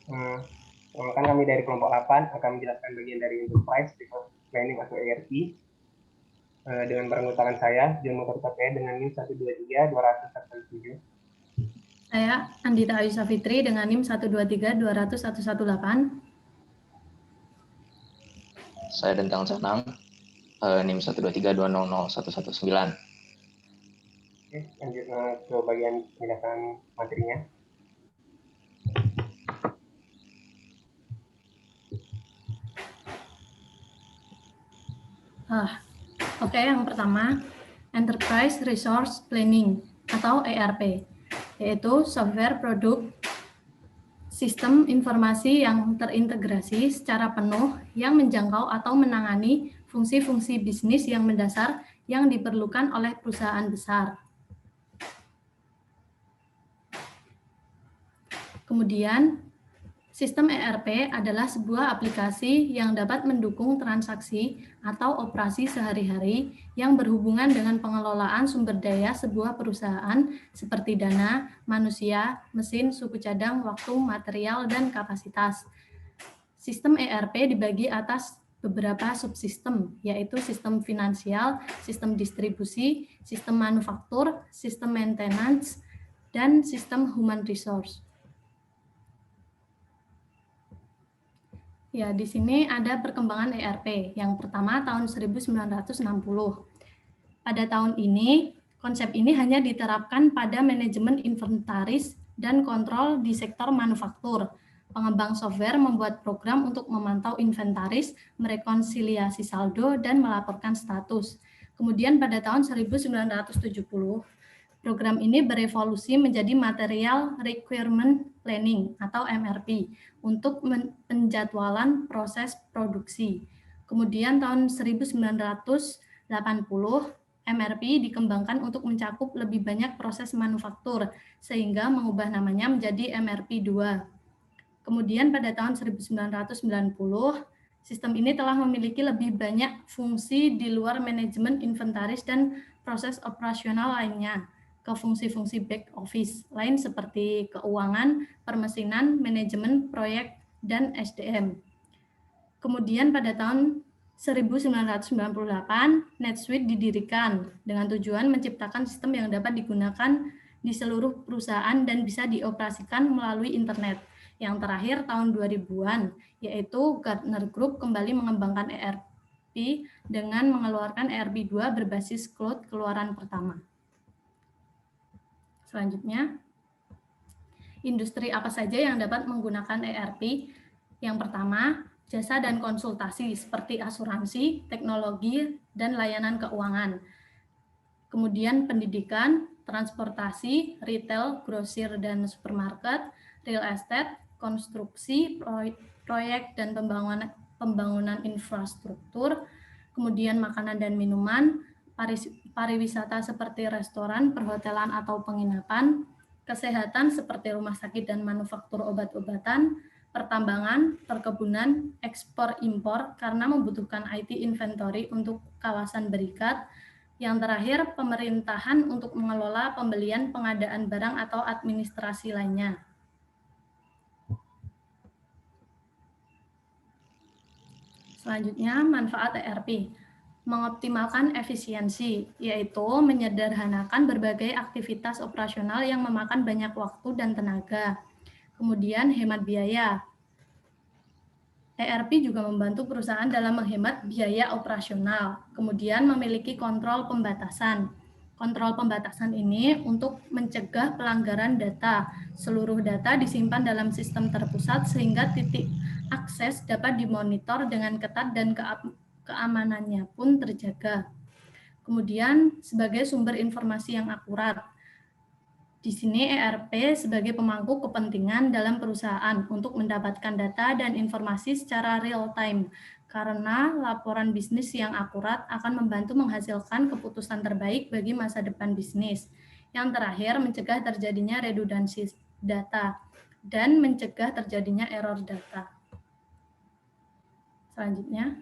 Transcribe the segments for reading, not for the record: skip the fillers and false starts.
Kan kami dari kelompok 8 akan menjelaskan bagian dari Enterprise Resource Planning atau ERP dengan barang tangan saya, John Motor KPE dengan NIM 123-200-7. Saya Andita Ayusa Fitri dengan NIM 123-200-118. Saya Dentang Sanang, NIM 123-200-119. Oke, lanjut ke bagian penjelasan materinya. Oke, yang pertama, Enterprise Resource Planning atau ERP, yaitu software produk sistem informasi yang terintegrasi secara penuh yang menjangkau atau menangani fungsi-fungsi bisnis yang mendasar yang diperlukan oleh perusahaan besar. Kemudian, sistem ERP adalah sebuah aplikasi yang dapat mendukung transaksi atau operasi sehari-hari yang berhubungan dengan pengelolaan sumber daya sebuah perusahaan seperti dana, manusia, mesin, suku cadang, waktu, material, dan kapasitas. Sistem ERP dibagi atas beberapa subsistem, yaitu sistem finansial, sistem distribusi, sistem manufaktur, sistem maintenance, dan sistem human resource. Ya, di sini ada perkembangan ERP. Yang pertama tahun 1960. Pada tahun ini, konsep ini hanya diterapkan pada manajemen inventaris dan kontrol di sektor manufaktur. Pengembang software membuat program untuk memantau inventaris, merekonsiliasi saldo, dan melaporkan status. Kemudian pada tahun 1970, program ini berevolusi menjadi Material Requirement Planning atau MRP untuk penjadwalan proses produksi. Kemudian tahun 1980, MRP dikembangkan untuk mencakup lebih banyak proses manufaktur, sehingga mengubah namanya menjadi MRP 2. Kemudian pada tahun 1990, sistem ini telah memiliki lebih banyak fungsi di luar manajemen inventaris dan proses operasional lainnya ke fungsi-fungsi back office lain seperti keuangan, permesinan, manajemen, proyek, dan SDM. Kemudian pada tahun 1998, NetSuite didirikan dengan tujuan menciptakan sistem yang dapat digunakan di seluruh perusahaan dan bisa dioperasikan melalui internet. Yang terakhir tahun 2000-an, yaitu Gartner Group kembali mengembangkan ERP dengan mengeluarkan ERP 2 berbasis cloud keluaran pertama. Selanjutnya, industri apa saja yang dapat menggunakan ERP? Yang pertama, jasa dan konsultasi seperti asuransi, teknologi, dan layanan keuangan. Kemudian pendidikan, transportasi, retail, grosir dan supermarket, real estate, konstruksi, proyek dan pembangunan infrastruktur, kemudian makanan dan minuman, pariwisata seperti restoran, perhotelan atau penginapan, kesehatan seperti rumah sakit dan manufaktur obat-obatan, pertambangan, perkebunan, ekspor-impor karena membutuhkan IT inventory untuk kawasan berikat. Yang terakhir, pemerintahan untuk mengelola pembelian, pengadaan barang atau administrasi lainnya. Selanjutnya, manfaat ERP. Mengoptimalkan efisiensi, yaitu menyederhanakan berbagai aktivitas operasional yang memakan banyak waktu dan tenaga. Kemudian hemat biaya. ERP juga membantu perusahaan dalam menghemat biaya operasional. Kemudian memiliki kontrol pembatasan. Kontrol pembatasan ini untuk mencegah pelanggaran data. Seluruh data disimpan dalam sistem terpusat sehingga titik akses dapat dimonitor dengan ketat dan keamanannya pun terjaga. Kemudian sebagai sumber informasi yang akurat. Di sini ERP sebagai pemangku kepentingan dalam perusahaan untuk mendapatkan data dan informasi secara real time, karena laporan bisnis yang akurat akan membantu menghasilkan keputusan terbaik bagi masa depan bisnis. Yang terakhir, mencegah terjadinya redundansi data dan mencegah terjadinya error data. Selanjutnya,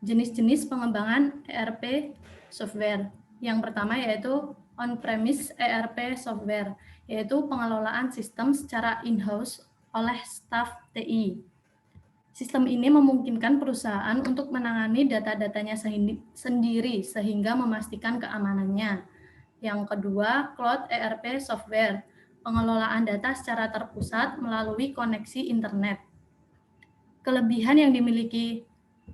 jenis-jenis pengembangan ERP software. Yang pertama yaitu on-premise ERP software, yaitu pengelolaan sistem secara in-house oleh staf TI. Sistem ini memungkinkan perusahaan untuk menangani data-datanya sendiri sehingga memastikan keamanannya. Yang kedua, Cloud ERP Software, pengelolaan data secara terpusat melalui koneksi internet. Kelebihan yang dimiliki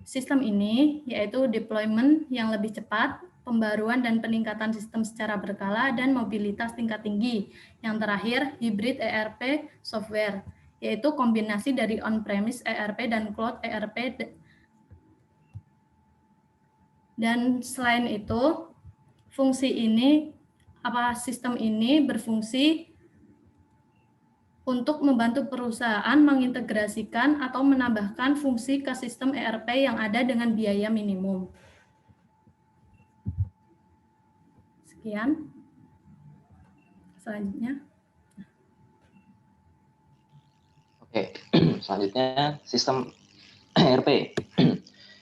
sistem ini yaitu deployment yang lebih cepat, pembaruan dan peningkatan sistem secara berkala, dan mobilitas tingkat tinggi. Yang terakhir, hybrid ERP software, yaitu kombinasi dari on-premise ERP dan cloud ERP. Dan selain itu, sistem ini berfungsi untuk membantu perusahaan mengintegrasikan atau menambahkan fungsi ke sistem ERP yang ada dengan biaya minimum. Sekian. Selanjutnya. Oke, selanjutnya sistem ERP.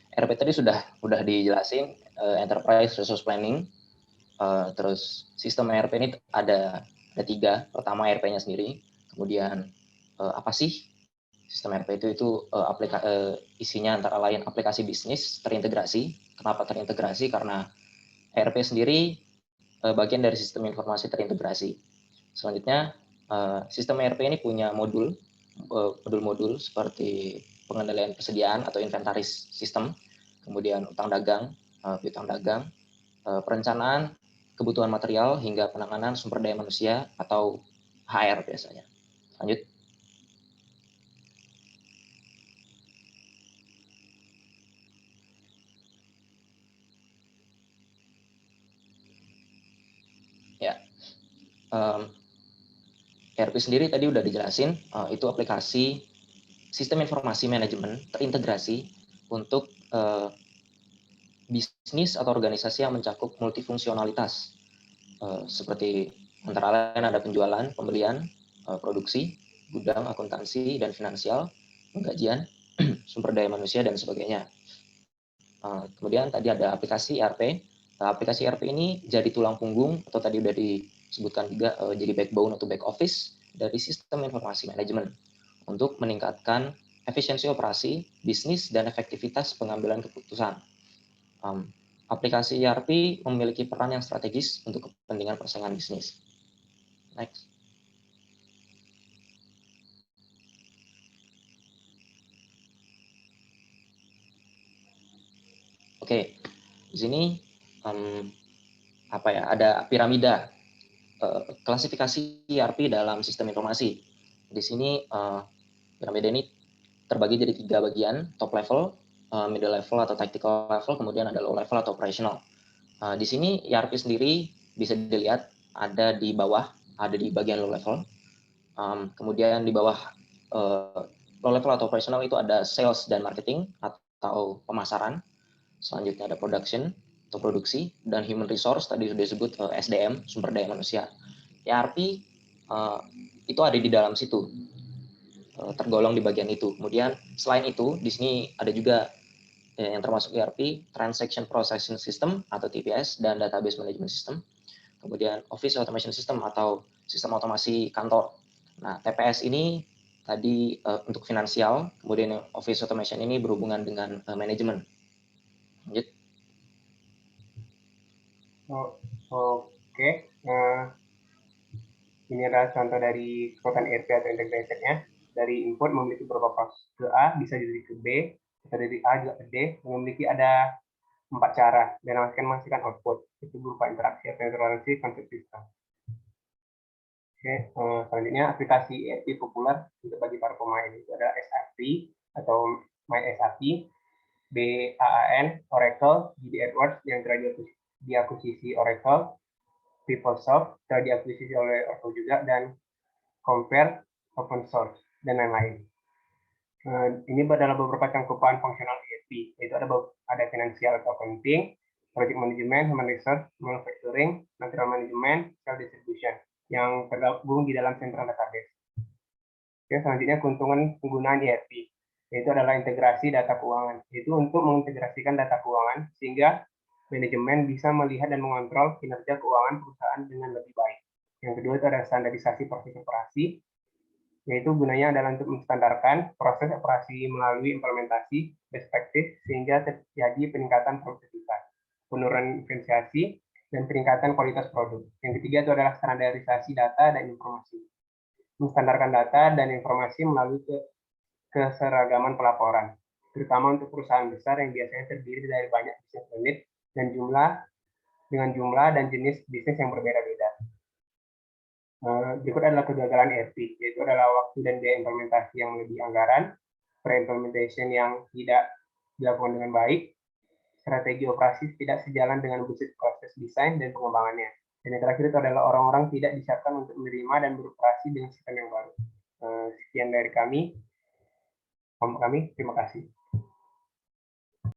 ERP tadi sudah dijelasin, Enterprise Resource Planning. Terus sistem ERP ini ada 3. Pertama ERP-nya sendiri, kemudian apa sih sistem ERP itu isinya antara lain aplikasi bisnis terintegrasi. Kenapa terintegrasi? Karena ERP sendiri bagian dari sistem informasi terintegrasi. Selanjutnya sistem ERP ini punya modul-modul seperti pengendalian persediaan atau inventaris sistem, kemudian utang dagang, piutang dagang, perencanaan kebutuhan material hingga penanganan sumber daya manusia atau HR biasanya. Lanjut. Ya, ERP sendiri tadi udah dijelasin, itu aplikasi sistem informasi manajemen terintegrasi untuk bisnis atau organisasi yang mencakup multifungsionalitas, seperti antara lain ada penjualan, pembelian, produksi, gudang, akuntansi, dan finansial, penggajian, sumber daya manusia, dan sebagainya. Kemudian tadi ada aplikasi ERP. Aplikasi ERP ini jadi tulang punggung, atau tadi udah disebutkan juga jadi backbone atau back office dari sistem informasi manajemen untuk meningkatkan efisiensi operasi, bisnis, dan efektivitas pengambilan keputusan. Aplikasi ERP memiliki peran yang strategis untuk kepentingan persaingan bisnis. Next. Oke, di sini ada piramida klasifikasi ERP dalam sistem informasi. Di sini piramida ini terbagi jadi 3 bagian: top level, middle level atau tactical level, kemudian ada low level atau operational. Di sini ERP sendiri bisa dilihat ada di bawah, ada di bagian low level. Kemudian di bawah low level atau operational itu ada sales dan marketing atau pemasaran. Selanjutnya ada production atau produksi, dan human resource tadi sudah disebut SDM, sumber daya manusia. ERP itu ada di dalam situ, tergolong di bagian itu. Kemudian selain itu di sini ada juga yang termasuk ERP, Transaction Processing System atau TPS, dan Database Management System. Kemudian Office Automation System atau sistem otomasi kantor. Nah, TPS ini tadi untuk finansial, kemudian Office Automation ini berhubungan dengan manajemen. Lanjut. Oke. Ini adalah contoh dari kekuatan ERP atau integrated-nya. Dari input memiliki beberapa proses ke A, bisa jadi ke B, bisa dari A juga ke D, memiliki ada 4 cara, dan akan menghasilkan output. Itu berupa interaksi atau toleransi konsep sistem. Oke, selanjutnya aplikasi ERP populer untuk bagi para pemain itu ada SAP atau MySAP, BAAN, Oracle, GD Edwards yang telah diakuisisi Oracle, PeopleSoft telah diakuisisi oleh Oracle juga, dan Compare, Open Source, dan lain-lain. Ini adalah beberapa cangkupan fungsional ERP, yaitu ada financial atau accounting, project management, human resource, manufacturing, material management, sales distribution, yang tergabung di dalam central database. Oke, selanjutnya keuntungan penggunaan ERP, yaitu adalah integrasi data keuangan, yaitu untuk mengintegrasikan data keuangan sehingga manajemen bisa melihat dan mengontrol kinerja keuangan perusahaan dengan lebih baik. Yang kedua itu adalah standarisasi proses operasi, yaitu gunanya adalah untuk menstandarkan proses operasi melalui implementasi best practice sehingga terjadi peningkatan produktivitas, penurunan efisiensi, dan peningkatan kualitas produk. Yang ketiga itu adalah standarisasi data dan informasi, menstandarkan data dan informasi melalui keseragaman pelaporan, terutama untuk perusahaan besar yang biasanya terdiri dari banyak bisnis unit dan jumlah dan jenis bisnis yang berbeda-beda. Berikut adalah kegagalan ERP, yaitu adalah waktu dan biaya implementasi yang melebihi anggaran, pre-implementation yang tidak dilakukan dengan baik, strategi operasi tidak sejalan dengan bisnis proses desain dan pengembangannya. Dan yang terakhir itu adalah orang-orang tidak disiapkan untuk menerima dan beroperasi dengan sistem yang baru. Sekian dari kami. Terima kasih.